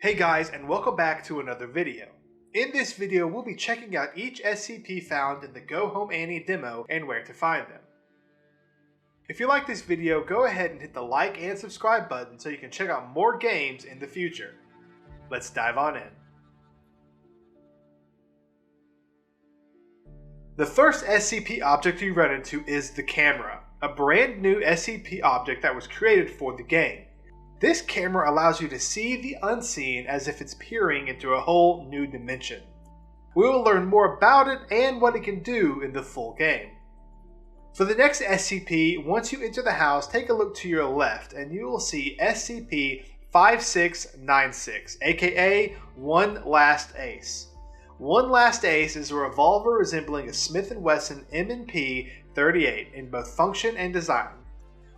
Hey guys, and welcome back to another video. In this video, we'll be checking out each SCP found in the Go Home Annie demo and where to find them. If you like this video, go ahead and hit the like and subscribe button so you can check out more games in the future. Let's dive on in. The first SCP object you run into is the camera, a brand new SCP object that was created for the game. This camera allows you to see the unseen as if it's peering into a whole new dimension. We will learn more about it and what it can do in the full game. For the next SCP, once you enter the house, take a look to your left and you will see SCP-5696, aka One Last Ace. One Last Ace is a revolver resembling a Smith & Wesson M&P 38 in both function and design.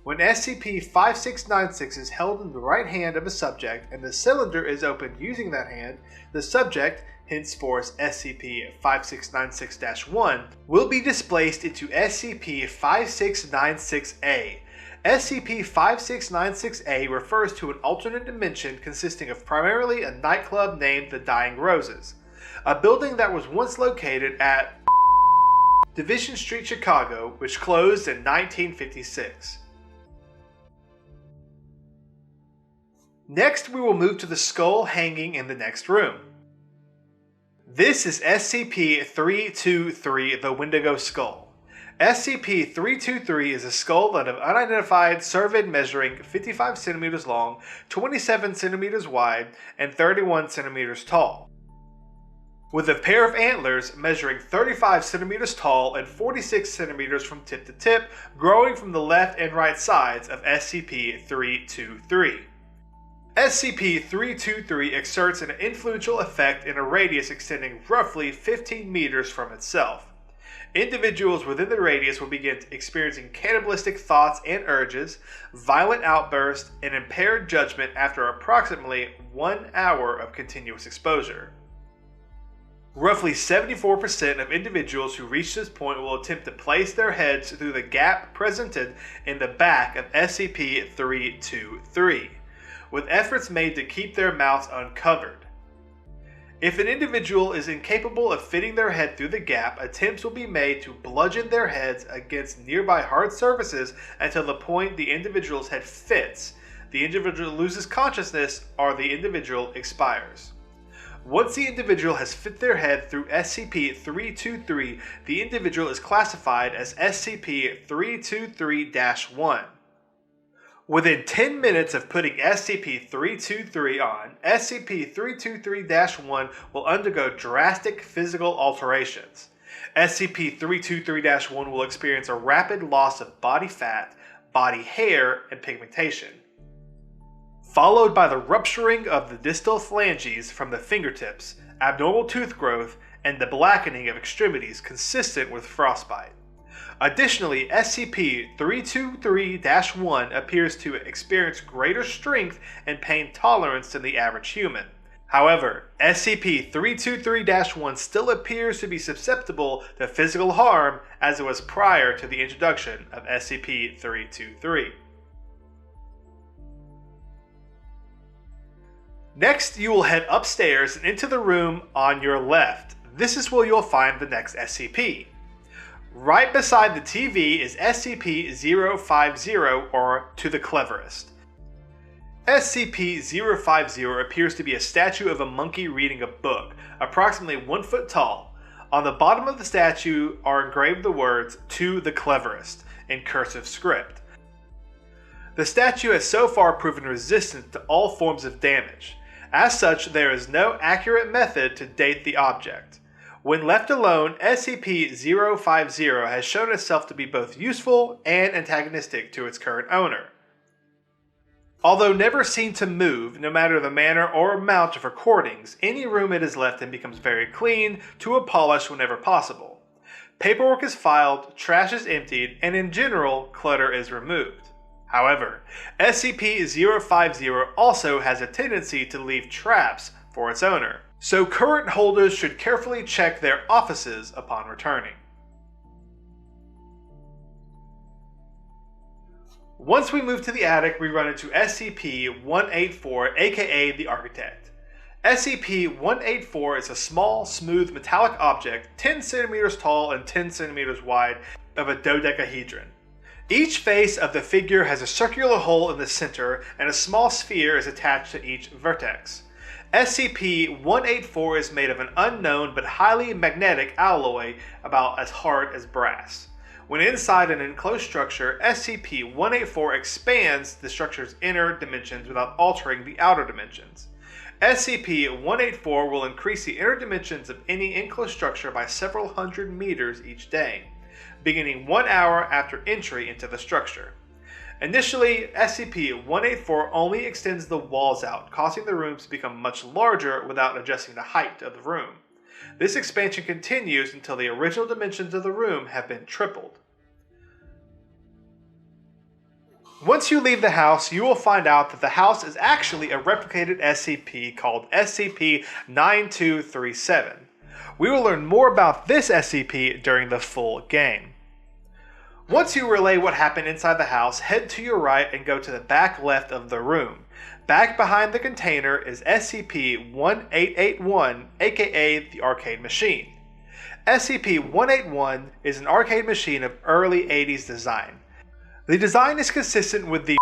When SCP-5696 is held in the right hand of a subject and the cylinder is opened using that hand, the subject, henceforth SCP-5696-1, will be displaced into SCP-5696-A. SCP-5696-A refers to an alternate dimension consisting of primarily a nightclub named the Dying Roses, a building that was once located at Division Street, Chicago, which closed in 1956. Next, we will move to the skull hanging in the next room. This is SCP-323, the Wendigo Skull. SCP-323 is a skull of unidentified cervid measuring 55 cm long, 27 cm wide, and 31 cm tall, with a pair of antlers measuring 35 cm tall and 46 cm from tip to tip, growing from the left and right sides of SCP-323. SCP-323 exerts an influential effect in a radius extending roughly 15 meters from itself. Individuals within the radius will begin experiencing cannibalistic thoughts and urges, violent outbursts, and impaired judgment after approximately 1 hour of continuous exposure. Roughly 74% of individuals who reach this point will attempt to place their heads through the gap presented in the back of SCP-323. with efforts made to keep their mouths uncovered. If an individual is incapable of fitting their head through the gap, attempts will be made to bludgeon their heads against nearby hard surfaces until the point the individual's head fits, the individual loses consciousness, or the individual expires. Once the individual has fit their head through SCP-323, the individual is classified as SCP-323-1. Within 10 minutes of putting SCP-323 on, SCP-323-1 will undergo drastic physical alterations. SCP-323-1 will experience a rapid loss of body fat, body hair, and pigmentation, followed by the rupturing of the distal phalanges from the fingertips, abnormal tooth growth, and the blackening of extremities consistent with frostbite. Additionally, SCP-323-1 appears to experience greater strength and pain tolerance than the average human. However, SCP-323-1 still appears to be susceptible to physical harm as it was prior to the introduction of SCP-323. Next, you will head upstairs and into the room on your left. This is where you'll find the next SCP. Right beside the TV is SCP-050, or To the Cleverest. SCP-050 appears to be a statue of a monkey reading a book, approximately 1 foot tall. On the bottom of the statue are engraved the words, To the Cleverest, in cursive script. The statue has so far proven resistant to all forms of damage. As such, there is no accurate method to date the object. When left alone, SCP-050 has shown itself to be both useful and antagonistic to its current owner. Although never seen to move, no matter the manner or amount of recordings, any room it is left in becomes very clean to a polish whenever possible. Paperwork is filed, trash is emptied, and in general, clutter is removed. However, SCP-050 also has a tendency to leave traps for its owner, so current holders should carefully check their offices upon returning. Once we move to the attic, we run into SCP-184, aka the Architect. SCP-184 is a small, smooth, metallic object 10 centimeters tall and 10 centimeters wide of a dodecahedron. Each face of the figure has a circular hole in the center, and a small sphere is attached to each vertex. SCP-184 is made of an unknown but highly magnetic alloy about as hard as brass. When inside an enclosed structure, SCP-184 expands the structure's inner dimensions without altering the outer dimensions. SCP-184 will increase the inner dimensions of any enclosed structure by several hundred meters each day, beginning 1 hour after entry into the structure. Initially, SCP-184 only extends the walls out, causing the rooms to become much larger without adjusting the height of the room. This expansion continues until the original dimensions of the room have been tripled. Once you leave the house, you will find out that the house is actually a replicated SCP called SCP-9237. We will learn more about this SCP during the full game. Once you relay what happened inside the house, head to your right and go to the back left of the room. Back behind the container is SCP-1881, aka the arcade machine. SCP-181 is an arcade machine of early 80s design. The design is consistent with the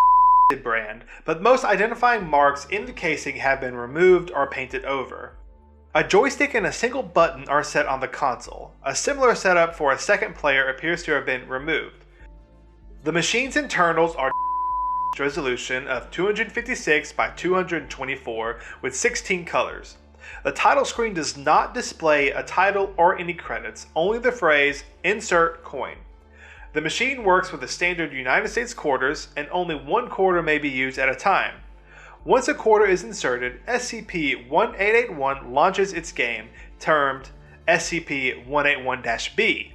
brand, but most identifying marks in the casing have been removed or painted over. A joystick and a single button are set on the console. A similar setup for a second player appears to have been removed. The machine's internals are resolution of 256 by 224 with 16 colors. The title screen does not display a title or any credits, only the phrase "Insert Coin." The machine works with the standard United States quarters, and only one quarter may be used at a time. Once a quarter is inserted, SCP-1881 launches its game, termed SCP-181-B.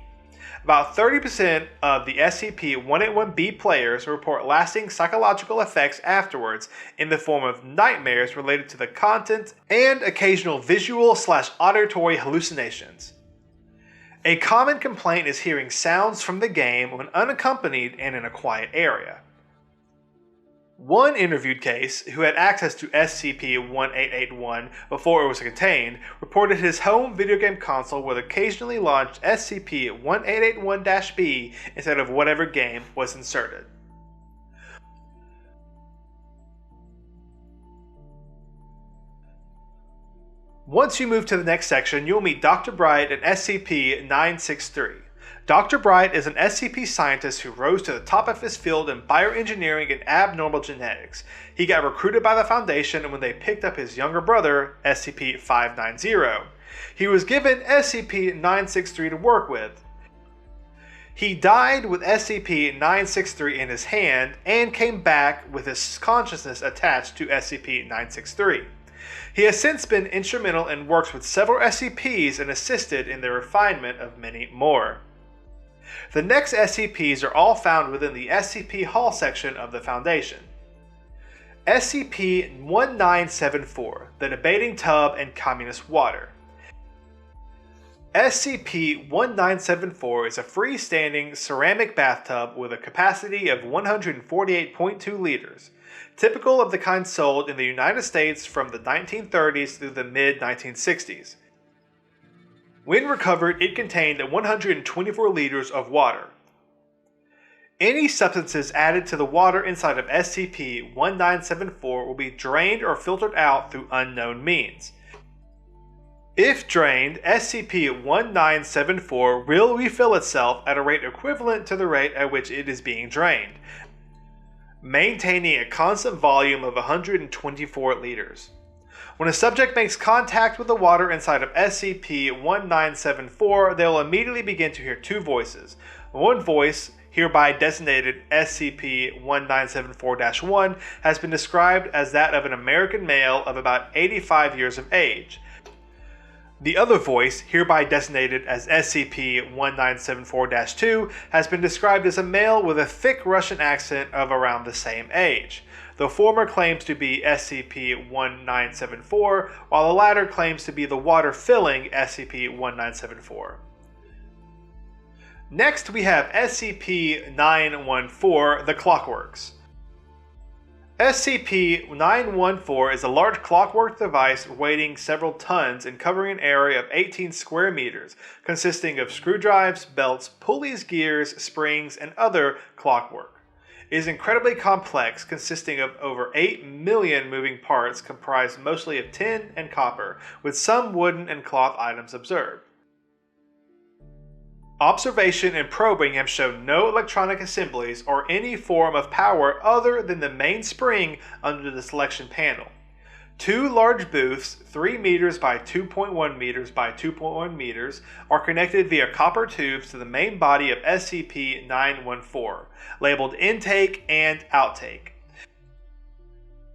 About 30% of the SCP-181-B players report lasting psychological effects afterwards in the form of nightmares related to the content and occasional visual/auditory hallucinations. A common complaint is hearing sounds from the game when unaccompanied and in a quiet area. One interviewed case, who had access to SCP-1881 before it was contained, reported his home video game console would occasionally launch SCP-1881-B instead of whatever game was inserted. Once you move to the next section, you'll meet Dr. Bright and SCP-963. Dr. Bright is an SCP scientist who rose to the top of his field in bioengineering and abnormal genetics. He got recruited by the Foundation when they picked up his younger brother, SCP-590. He was given SCP-963 to work with. He died with SCP-963 in his hand and came back with his consciousness attached to SCP-963. He has since been instrumental and works with several SCPs and assisted in the refinement of many more. The next SCPs are all found within the SCP Hall section of the Foundation. SCP-1974, the Debating Tub and Communist Water. SCP-1974 is a freestanding ceramic bathtub with a capacity of 148.2 liters, typical of the kind sold in the United States from the 1930s through the mid-1960s. When recovered, it contained 124 liters of water. Any substances added to the water inside of SCP-1974 will be drained or filtered out through unknown means. If drained, SCP-1974 will refill itself at a rate equivalent to the rate at which it is being drained, maintaining a constant volume of 124 liters. When a subject makes contact with the water inside of SCP-1974, they will immediately begin to hear two voices. One voice, hereby designated SCP-1974-1, has been described as that of an American male of about 85 years of age. The other voice, hereby designated as SCP-1974-2, has been described as a male with a thick Russian accent of around the same age. The former claims to be SCP-1974, while the latter claims to be the water-filling SCP-1974. Next, we have SCP-914, the Clockworks. SCP-914 is a large clockwork device weighing several tons and covering an area of 18 square meters, consisting of screwdrives, belts, pulleys, gears, springs, and other clockwork. It is incredibly complex, consisting of over 8 million moving parts comprised mostly of tin and copper, with some wooden and cloth items observed. Observation and probing have shown no electronic assemblies or any form of power other than the main spring under the selection panel. Two large booths, 3 meters by 2.1 meters by 2.1 meters, are connected via copper tubes to the main body of SCP-914, labeled Intake and Outtake.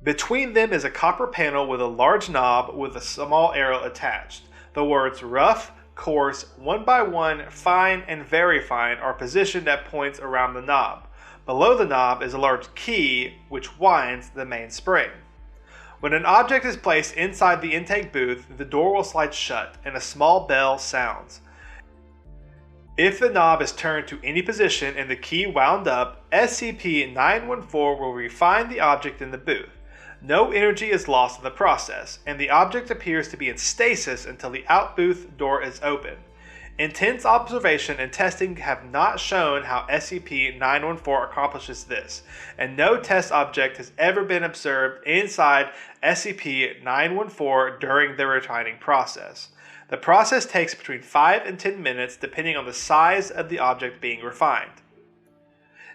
Between them is a copper panel with a large knob with a small arrow attached. The words Rough, Coarse, 1 by 1, Fine, and Very Fine are positioned at points around the knob. Below the knob is a large key which winds the main spring. When an object is placed inside the intake booth, the door will slide shut and a small bell sounds. If the knob is turned to any position and the key wound up, SCP-914 will refine the object in the booth. No energy is lost in the process, and the object appears to be in stasis until the out-booth door is open. Intense observation and testing have not shown how SCP-914 accomplishes this, and no test object has ever been observed inside SCP-914 during the refining process. The process takes between 5 and 10 minutes depending on the size of the object being refined.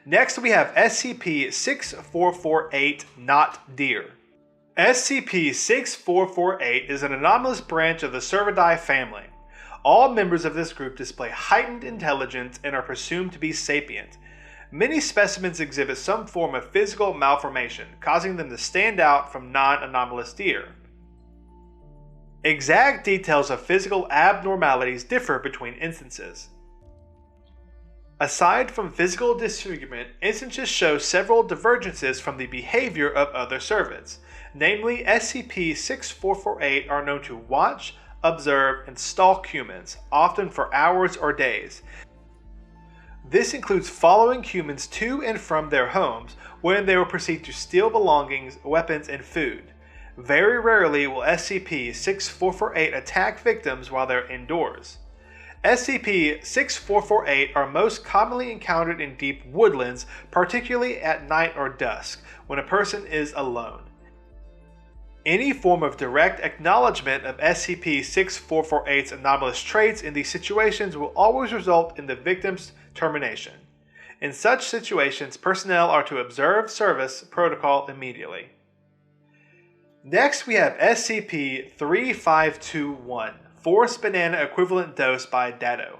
Next, we have SCP-6448 Not Deer. SCP-6448 is an anomalous branch of the Cervidae family. All members of this group display heightened intelligence and are presumed to be sapient. Many specimens exhibit some form of physical malformation, causing them to stand out from non-anomalous deer. Exact details of physical abnormalities differ between instances. Aside from physical disfigurement, instances show several divergences from the behavior of other cervids. Namely, SCP-6448 are known to watch, observe, and stalk humans, often for hours or days. This includes following humans to and from their homes, when they will proceed to steal belongings, weapons, and food. Very rarely will SCP-6448 attack victims while they're indoors. SCP-6448 are most commonly encountered in deep woodlands, particularly at night or dusk, when a person is alone. Any form of direct acknowledgement of SCP-6448's anomalous traits in these situations will always result in the victim's termination. In such situations, personnel are to observe service protocol immediately. Next, we have SCP-3521. Forced banana equivalent dose by Dado.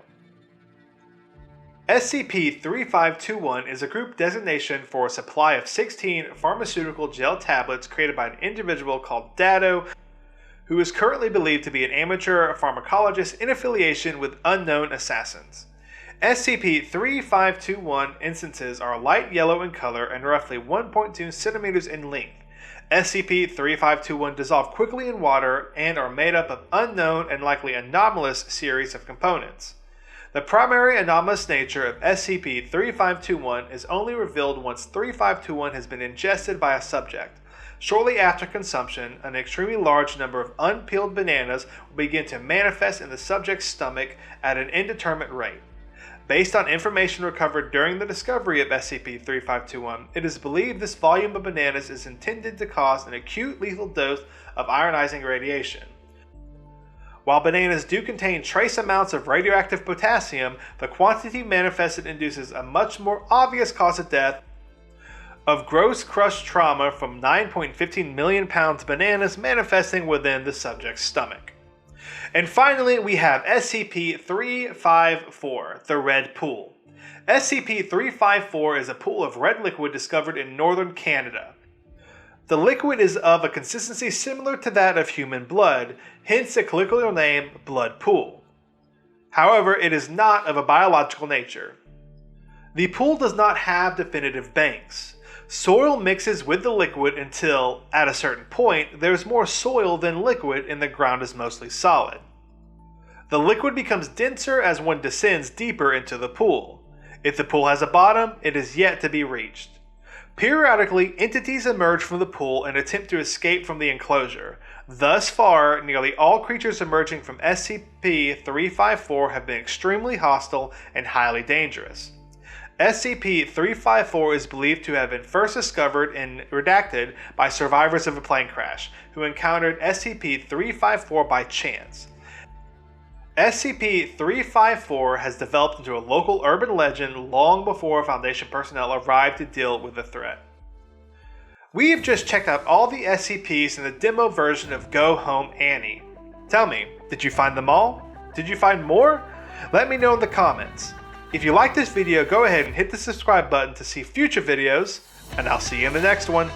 SCP-3521 is a group designation for a supply of 16 pharmaceutical gel tablets created by an individual called Dado, who is currently believed to be an amateur pharmacologist in affiliation with unknown assassins. SCP-3521 instances are light yellow in color and roughly 1.2 centimeters in length. SCP-3521 dissolve quickly in water and are made up of unknown and likely anomalous series of components. The primary anomalous nature of SCP-3521 is only revealed once 3521 has been ingested by a subject. Shortly after consumption, an extremely large number of unpeeled bananas will begin to manifest in the subject's stomach at an indeterminate rate. Based on information recovered during the discovery of SCP-3521, it is believed this volume of bananas is intended to cause an acute lethal dose of ionizing radiation. While bananas do contain trace amounts of radioactive potassium, the quantity manifested induces a much more obvious cause of death of gross crush trauma from 9.15 million pounds bananas manifesting within the subject's stomach. And finally, we have SCP-354, the Red Pool. SCP-354 is a pool of red liquid discovered in northern Canada. The liquid is of a consistency similar to that of human blood, hence the colloquial name blood pool. However, it is not of a biological nature. The pool does not have definitive banks. Soil mixes with the liquid until, at a certain point, there is more soil than liquid and the ground is mostly solid. The liquid becomes denser as one descends deeper into the pool. If the pool has a bottom, it is yet to be reached. Periodically, entities emerge from the pool and attempt to escape from the enclosure. Thus far, nearly all creatures emerging from SCP-354 have been extremely hostile and highly dangerous. SCP-354 is believed to have been first discovered and redacted by survivors of a plane crash, who encountered SCP-354 by chance. SCP-354 has developed into a local urban legend long before Foundation personnel arrived to deal with the threat. We have just checked out all the SCPs in the demo version of Go Home Annie. Tell me, did you find them all? Did you find more? Let me know in the comments. If you like this video, go ahead and hit the subscribe button to see future videos, and I'll see you in the next one.